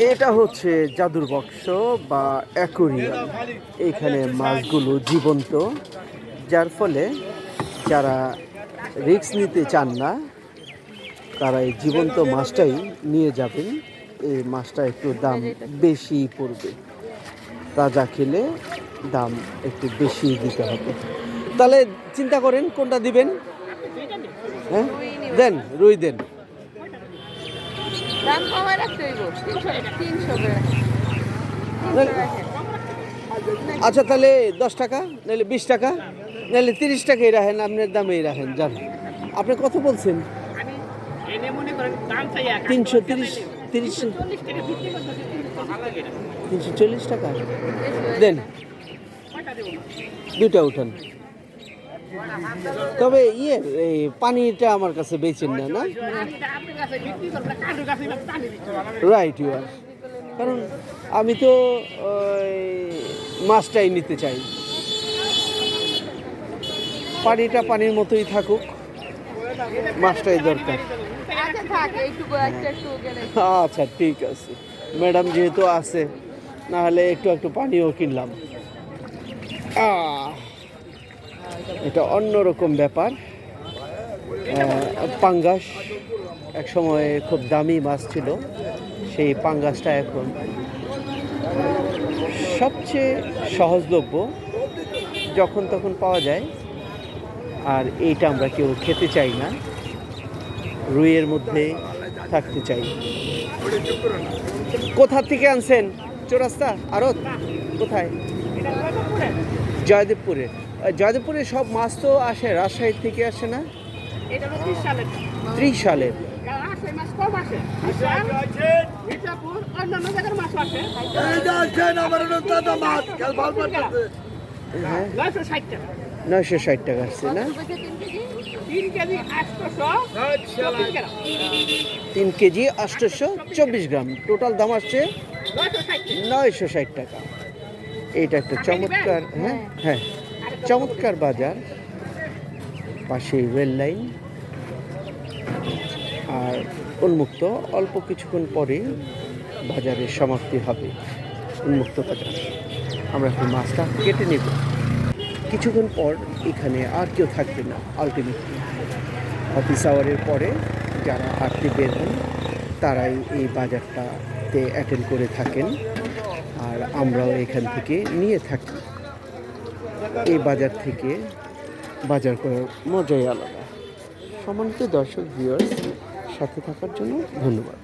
এটা হচ্ছে জাদুর বক্স বা অ্যাকোরিয়াম। এখানে মাছগুলো জীবন্ত, যার ফলে যারা রিস্ক নিতে চান না তারা এই জীবন্ত মাছটাই নিয়ে যাবেন। এই মাছটা একটু দাম বেশি পড়বে, তাজা খেলে দাম একটু বেশি দিতে হবে। তাহলে চিন্তা করেন কোনটা দিবেন। হ্যাঁ দেন, রুই দেন। দাম কমায় রাখতে হইব 300 করে। আচ্ছা তাহলে 10 টাকা, নাহলে 20 টাকা, নাহলে 30 টাকাই রাখেন, আপনার দামেই রাখেন। যান, আপনি কত বলছেন? 330, 340 টাকা দেন, দুইটা উঠান। তবে এই পানিটা আমার কাছে বেচেন না, না? Right, you are. কারণ আমি তো মাছটাই নিতে চাই। পানিটা পানির মতোই থাকুক, মাছটাই দরকার। আচ্ছা ঠিক আছে, ম্যাডাম যেহেতু আছে, না হলে একটু একটু পানিও কিনলাম। এটা অন্যরকম ব্যাপার। পাঙ্গাস এক সময় খুব দামি মাছ ছিল, সেই পাঙ্গাসটা এখন সবচেয়ে সহজলভ্য, যখন তখন পাওয়া যায়। আর এইটা আমরা কেউ খেতে চাই না, রুইয়ের মধ্যে থাকতে চাই। কোথা থেকে আনছেন? চৌরাস্তা আড়ত? কোথায়? জয়দেবপুরে। জয়দেবপুরে সব মাছ তো আসে রাজশাহী থেকে, আসে না? 30 সালের। হ্যাঁ 960 টাকা আসছে না? 3 কেজি 824 গ্রাম, টোটাল দাম আসছে 960 টাকা। এইটা একটা চমৎকার, হ্যাঁ হ্যাঁ, চমৎকার বাজার, পাশে রেল লাইন। আর উন্মুক্ত, অল্প কিছুক্ষণ পরে বাজারের সমাপ্তি হবে, উন্মুক্ত বাজার। আমরা এখন মাছটা কেটে নেব। কিছুক্ষণ পর এখানে আর কেউ থাকবে না। আলটিমেটলি অফিস আওয়ারের পরে যারা আটতে বের হন তারাই এই বাজারটাতে অ্যাটেন্ড করে থাকেন, আর আমরাও এখান থেকে নিয়ে থাকি। এই বাজার থেকে বাজার করার মজাই আলাদা। সম্মানিত দর্শক ভিউয়ার্স, সাথে থাকার জন্য ধন্যবাদ।